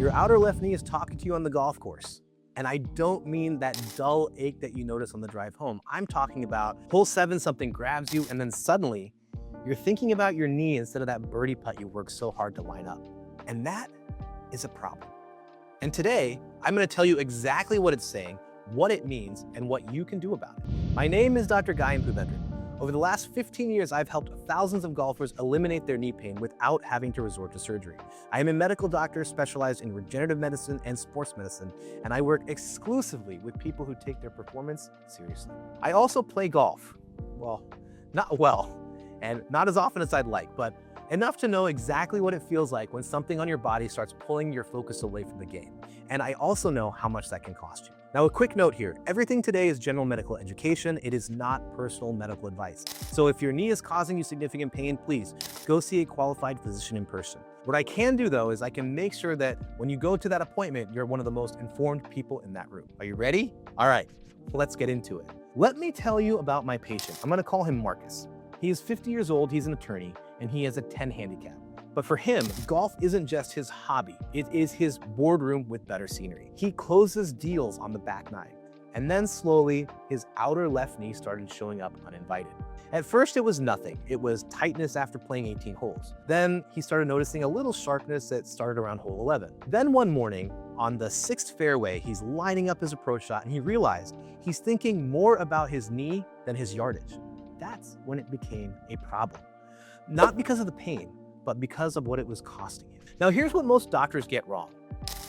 Your outer left knee is talking to you on the golf course. And I don't mean that dull ache that you notice on the drive home. I'm talking about hole 7, something grabs you, and then suddenly you're thinking about your knee instead of that birdie putt you worked so hard to line up. And that is a problem. And today, I'm going to tell you exactly what it's saying, what it means, and what you can do about it. My name is Dr. Gayan Poovendran. Over the last 15 years, I've helped thousands of golfers eliminate their knee pain without having to resort to surgery. I am a medical doctor specialized in regenerative medicine and sports medicine, and I work exclusively with people who take their performance seriously. I also play golf. Well, not well, and not as often as I'd like, but enough to know exactly what it feels like when something on your body starts pulling your focus away from the game. And I also know how much that can cost you. Now, a quick note here, everything today is general medical education. It is not personal medical advice. So if your knee is causing you significant pain, please go see a qualified physician in person. What I can do though, is I can make sure that when you go to that appointment, you're one of the most informed people in that room. Are you ready? All right, let's get into it. Let me tell you about my patient. I'm gonna call him Marcus. He is 50 years old, he's an attorney, and he has a 10 handicap. But for him, golf isn't just his hobby, it is his boardroom with better scenery. He closes deals on the back nine. And then slowly, his outer left knee started showing up uninvited. At first, it was nothing. It was tightness after playing 18 holes. Then he started noticing a little sharpness that started around hole 11. Then one morning, on the 6th fairway, he's lining up his approach shot and he realized he's thinking more about his knee than his yardage. That's when it became a problem. Not because of the pain, but because of what it was costing him. Now here's what most doctors get wrong.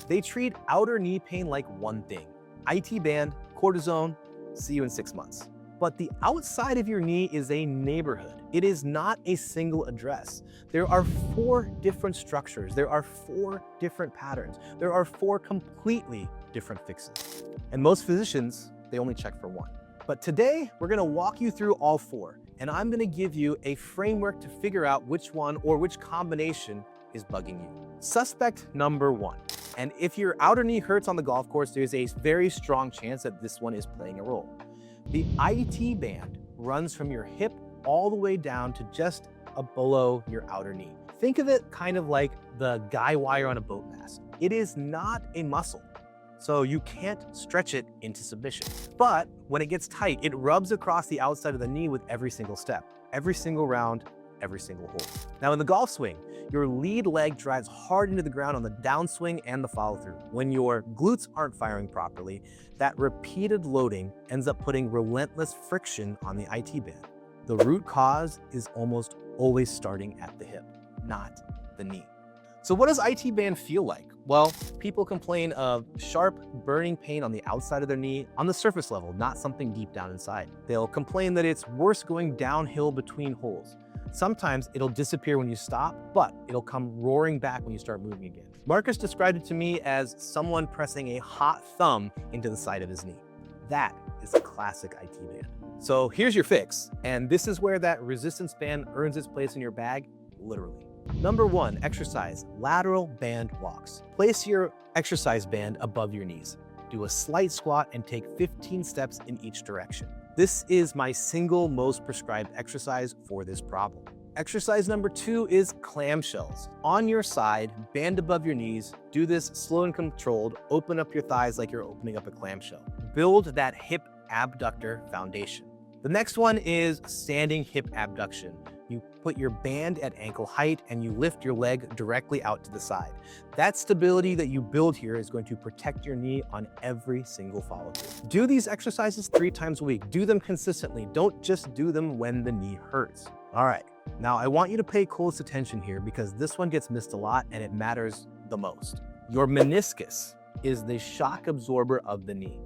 They treat outer knee pain like one thing. ITband, cortisone, see you in 6 months. But the outside of your knee is a neighborhood. It is not a single address. There are 4 different structures. There are 4 different patterns. There are 4 completely different fixes. And most physicians, they only check for one. But today, we're gonna walk you through all 4, and I'm gonna give you a framework to figure out which one or which combination is bugging you. Suspect number 1. And if your outer knee hurts on the golf course, there's a very strong chance that this one is playing a role. The ITband runs from your hip all the way down to just below your outer knee. Think of it kind of like the guy wire on a boat mast. It is not a muscle, so you can't stretch it into submission. But when it gets tight, it rubs across the outside of the knee with every single step, every single round, every single hole. Now in the golf swing, your lead leg drives hard into the ground on the downswing and the follow through. When your glutes aren't firing properly, that repeated loading ends up putting relentless friction on the ITband. The root cause is almost always starting at the hip, not the knee. So what does ITband feel like? Well, people complain of sharp, burning pain on the outside of their knee on the surface level, not something deep down inside. They'll complain that it's worse going downhill between holes. Sometimes it'll disappear when you stop, but it'll come roaring back when you start moving again. Marcus described it to me as someone pressing a hot thumb into the side of his knee. That is a classic ITband. So here's your fix, and this is where that resistance band earns its place in your bag, literally. Number 1, exercise lateral band walks. Place your exercise band above your knees. Do a slight squat and take 15 steps in each direction. This is my single most prescribed exercise for this problem. Exercise number 2 is clamshells. On your side, band above your knees, do this slow and controlled, open up your thighs like you're opening up a clamshell. Build that hip abductor foundation. The next one is standing hip abduction. You put your band at ankle height and you lift your leg directly out to the side. That stability that you build here is going to protect your knee on every single follow through. Do these exercises 3 times a week. Do them consistently. Don't just do them when the knee hurts. All right, now I want you to pay close attention here because this one gets missed a lot and it matters the most. Your meniscus is the shock absorber of the knee.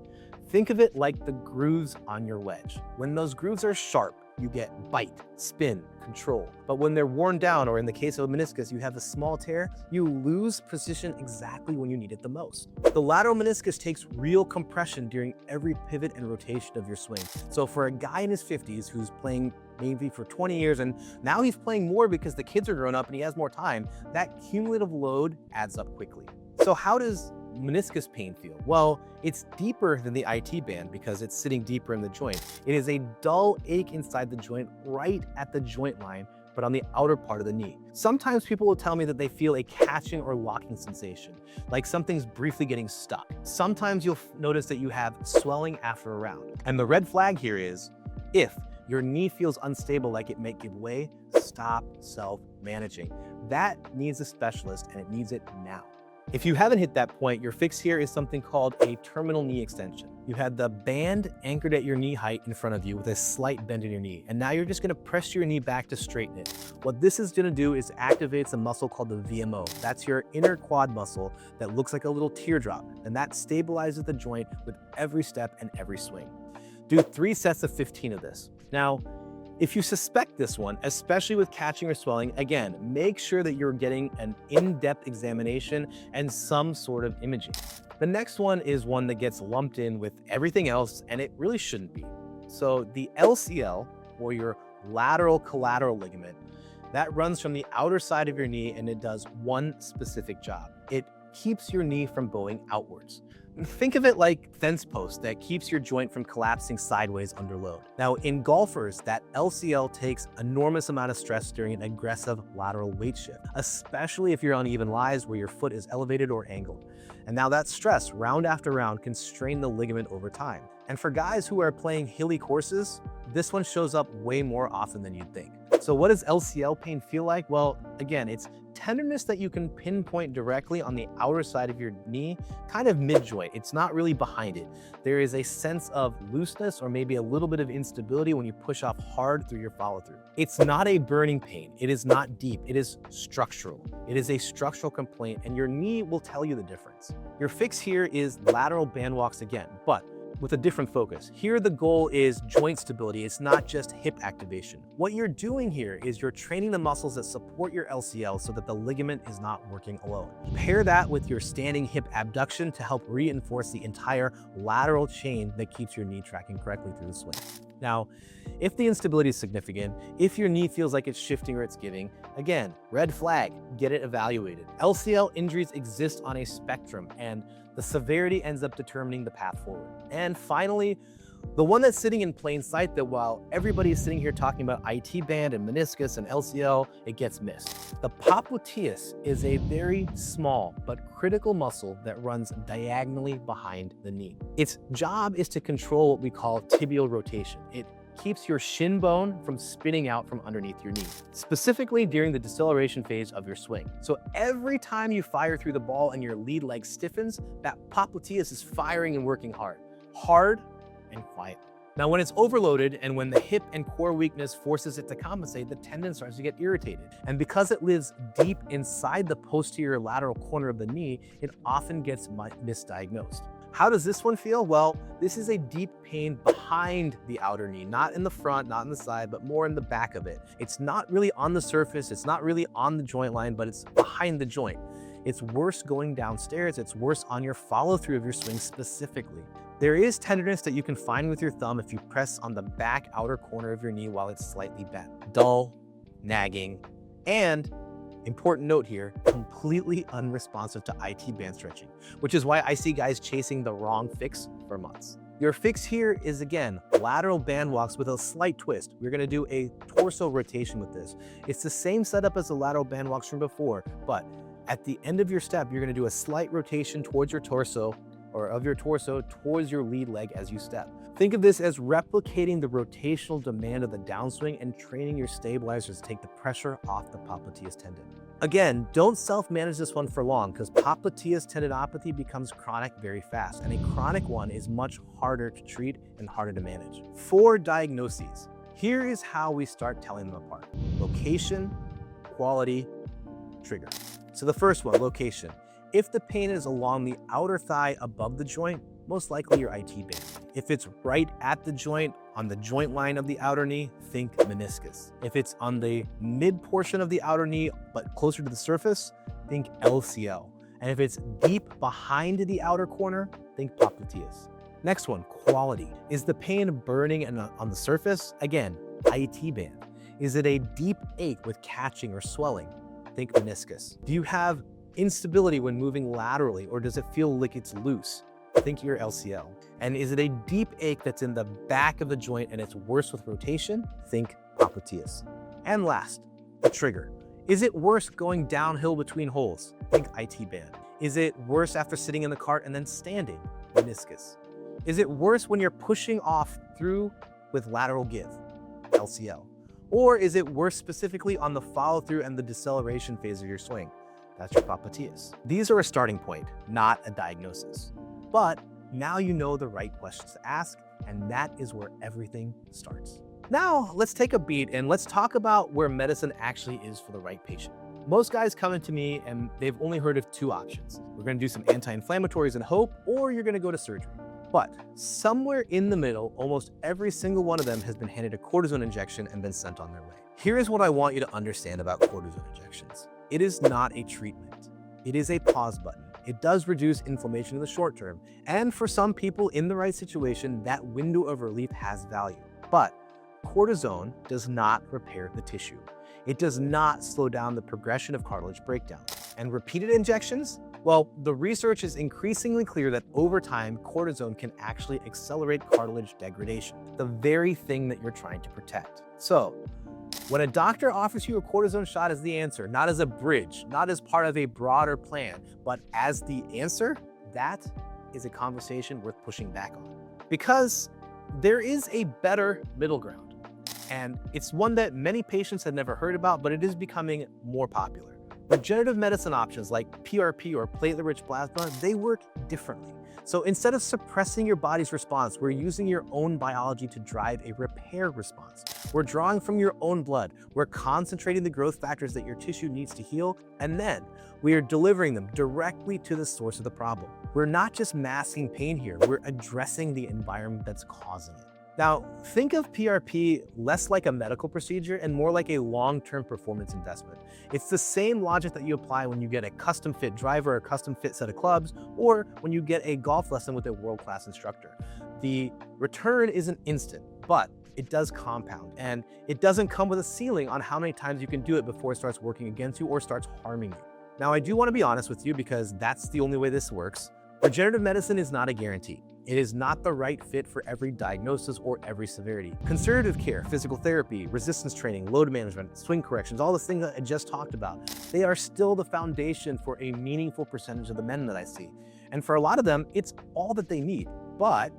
Think of it like the grooves on your wedge. When those grooves are sharp, you get bite, spin, control. But when they're worn down, or in the case of a meniscus, you have a small tear, you lose precision exactly when you need it the most. The lateral meniscus takes real compression during every pivot and rotation of your swing. So for a guy in his 50s who's playing maybe for 20 years, and now he's playing more because the kids are grown up and he has more time, that cumulative load adds up quickly. So how does meniscus pain feel? Well, it's deeper than the ITband because it's sitting deeper in the joint. It is a dull ache inside the joint, right at the joint line but on the outer part of the knee. Sometimes people will tell me that they feel a catching or locking sensation, like something's briefly getting stuck. Sometimes you'll notice that you have swelling after a round. And the red flag here is, if your knee feels unstable, like it might give way, stop self-managing. That needs a specialist, and it needs it now. If you haven't hit that point, your fix here is something called a terminal knee extension. You had the band anchored at your knee height in front of you with a slight bend in your knee, and now you're just gonna press your knee back to straighten it. What this is gonna do is activates a muscle called the VMO. That's your inner quad muscle that looks like a little teardrop, and that stabilizes the joint with every step and every swing. Do 3 sets of 15 of this. Now, if you suspect this one, especially with catching or swelling, again, make sure that you're getting an in-depth examination and some sort of imaging. The next one is one that gets lumped in with everything else, and it really shouldn't be. So the LCL, or your lateral collateral ligament, that runs from the outer side of your knee, and it does one specific job. It keeps your knee from bowing outwards. Think of it like fence post that keeps your joint from collapsing sideways under load. Now, in golfers, that LCL takes enormous amount of stress during an aggressive lateral weight shift, especially if you're on even lies where your foot is elevated or angled. And now that stress, round after round, can strain the ligament over time. And for guys who are playing hilly courses, this one shows up way more often than you'd think. So what does LCL pain feel like? Well, again, it's tenderness that you can pinpoint directly on the outer side of your knee, kind of mid-joint. It's not really behind it. There is a sense of looseness or maybe a little bit of instability when you push off hard through your follow-through. It's not a burning pain. It is not deep. It is structural. It is a structural complaint, and your knee will tell you the difference. Your fix here is lateral band walks again, but with a different focus. Here, the goal is joint stability. It's not just hip activation. What you're doing here is you're training the muscles that support your LCL so that the ligament is not working alone. Pair that with your standing hip abduction to help reinforce the entire lateral chain that keeps your knee tracking correctly through the swing. Now, if the instability is significant, if your knee feels like it's shifting or it's giving, again, red flag, get it evaluated. LCL injuries exist on a spectrum, and the severity ends up determining the path forward. And finally, the one that's sitting in plain sight that while everybody is sitting here talking about ITband and meniscus and LCL, it gets missed. The popliteus is a very small but critical muscle that runs diagonally behind the knee. Its job is to control what we call tibial rotation. It keeps your shin bone from spinning out from underneath your knee, specifically during the deceleration phase of your swing. So every time you fire through the ball and your lead leg stiffens, that popliteus is firing and working hard and quiet. Now, when it's overloaded and when the hip and core weakness forces it to compensate, the tendon starts to get irritated. And because it lives deep inside the posterior lateral corner of the knee, it often gets misdiagnosed. How does this one feel? Well, this is a deep pain behind the outer knee, not in the front, not in the side, but more in the back of it. It's not really on the surface, it's not really on the joint line, but it's behind the joint. It's worse going downstairs, it's worse on your follow-through of your swing specifically. There is tenderness that you can find with your thumb if you press on the back outer corner of your knee while it's slightly bent. Dull, nagging, and important note here, completely unresponsive to ITband stretching, which is why I see guys chasing the wrong fix for months. Your fix here is, again, lateral band walks with a slight twist. We're gonna do a torso rotation with this. It's the same setup as the lateral band walks from before, but at the end of your step, you're gonna do a slight rotation towards your torso, or of your torso towards your lead leg as you step. Think of this as replicating the rotational demand of the downswing and training your stabilizers to take the pressure off the popliteus tendon. Again, don't self-manage this one for long because popliteus tendinopathy becomes chronic very fast, and a chronic one is much harder to treat and harder to manage. 4 diagnoses. Here is how we start telling them apart. Location, quality, trigger. So the first one, location. If the pain is along the outer thigh above the joint, most likely your ITband. If it's right at the joint, on the joint line of the outer knee, think meniscus. If it's on the mid portion of the outer knee, but closer to the surface, think LCL. And if it's deep behind the outer corner, think popliteus. Next one, quality. Is the pain burning on the surface? Again, ITband. Is it a deep ache with catching or swelling? Think meniscus. Do you have instability when moving laterally, or does it feel like it's loose? Think your LCL. And is it a deep ache that's in the back of the joint and it's worse with rotation? Think popliteus. And last, The trigger. Is it worse going downhill between holes? Think ITband. Is it worse after sitting in the cart and then standing? Meniscus. Is it worse when you're pushing off through with lateral give? LCL. Or is it worse specifically on the follow-through and the deceleration phase of your swing? That's your Popliteus. These are a starting point, not a diagnosis. But now you know the right questions to ask, and that is where everything starts. Now, let's take a beat and let's talk about where medicine actually is for the right patient. Most guys come into me and they've only heard of two options. We're gonna do some anti-inflammatories and hope, or you're gonna go to surgery. But somewhere in the middle, almost every single one of them has been handed a cortisone injection and been sent on their way. Here is what I want you to understand about cortisone injections. It is not a treatment. It is a pause button. It does reduce inflammation in the short term, and for some people in the right situation, that window of relief has value. But cortisone does not repair the tissue. It does not slow down the progression of cartilage breakdown. And repeated injections? Well, the research is increasingly clear that over time, cortisone can actually accelerate cartilage degradation, the very thing that you're trying to protect. So, when a doctor offers you a cortisone shot as the answer, not as a bridge, not as part of a broader plan, but as the answer, that is a conversation worth pushing back on. Because there is a better middle ground. And it's one that many patients had never heard about, but it is becoming more popular. Regenerative medicine options like PRP or platelet-rich plasma, they work differently. So instead of suppressing your body's response, we're using your own biology to drive a repair response. We're drawing from your own blood. We're concentrating the growth factors that your tissue needs to heal, and then we are delivering them directly to the source of the problem. We're not just masking pain here, we're addressing the environment that's causing it. Now, think of PRP less like a medical procedure and more like a long-term performance investment. It's the same logic that you apply when you get a custom-fit driver or a custom-fit set of clubs, or when you get a golf lesson with a world-class instructor. The return isn't instant, but it does compound, and it doesn't come with a ceiling on how many times you can do it before it starts working against you or starts harming you. Now, I do want to be honest with you because that's the only way this works. Regenerative medicine is not a guarantee. It is not the right fit for every diagnosis or every severity. Conservative care, physical therapy, resistance training, load management, swing corrections, all the things that I just talked about, they are still the foundation for a meaningful percentage of the men that I see. And for a lot of them, it's all that they need. But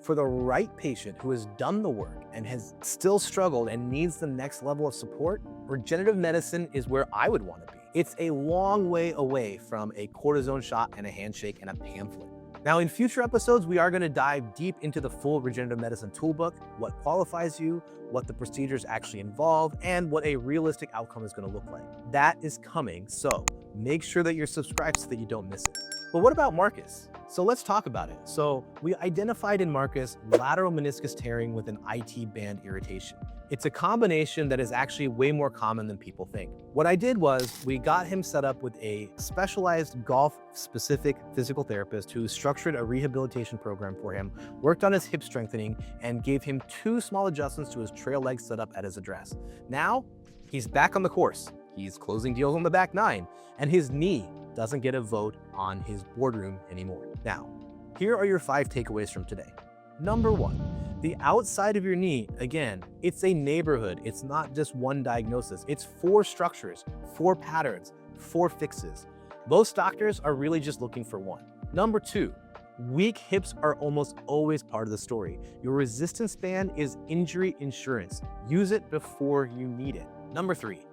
for the right patient who has done the work and has still struggled and needs the next level of support, regenerative medicine is where I would want to be. It's a long way away from a cortisone shot and a handshake and a pamphlet. Now, in future episodes, we are going to dive deep into the full regenerative medicine toolbook, what qualifies you, what the procedures actually involve, and what a realistic outcome is going to look like. That is coming, so make sure that you're subscribed so that you don't miss it. But what about Marcus? So let's talk about it. So we identified in Marcus lateral meniscus tearing with an ITband irritation. It's a combination that is actually way more common than people think. What I did was we got him set up with a specialized golf-specific physical therapist who structured a rehabilitation program for him, worked on his hip strengthening, and gave him 2 small adjustments to his trail leg setup at his address. Now, he's back on the course. He's closing deals on the back 9, and his knee doesn't get a vote on his boardroom anymore. Now, here are your 5 takeaways from today. Number 1. The outside of your knee, again, it's a neighborhood. It's not just one diagnosis. It's 4 structures, 4 patterns, 4 fixes. Most doctors are really just looking for one. Number 2, weak hips are almost always part of the story. Your resistance band is injury insurance. Use it before you need it. Number 3,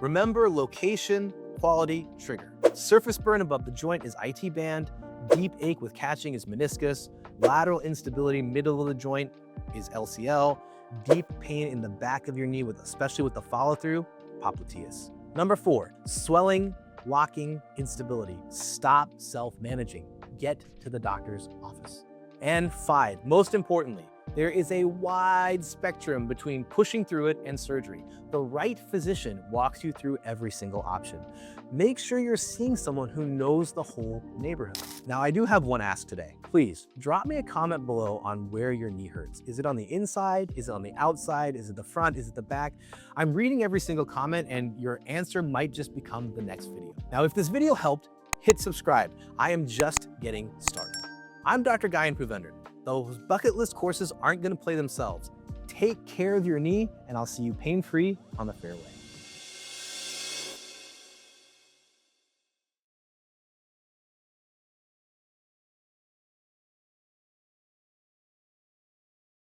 remember location, quality, trigger. Surface burn above the joint is ITband. Deep ache with catching is meniscus. Lateral instability middle of the joint is LCL. Deep pain in the back of your knee, especially with the follow-through, Popliteus. Number 4, swelling, locking, instability. Stop self-managing. Get to the doctor's office. And 5, most importantly, there is a wide spectrum between pushing through it and surgery. The right physician walks you through every single option. Make sure you're seeing someone who knows the whole neighborhood. Now, I do have one ask today. Please drop me a comment below on where your knee hurts. Is it on the inside? Is it on the outside? Is it the front? Is it the back? I'm reading every single comment, and your answer might just become the next video. Now, if this video helped, hit subscribe. I am just getting started. I'm Dr. Gayan Poovendran. Those bucket list courses aren't going to play themselves. Take care of your knee, and I'll see you pain-free on the fairway.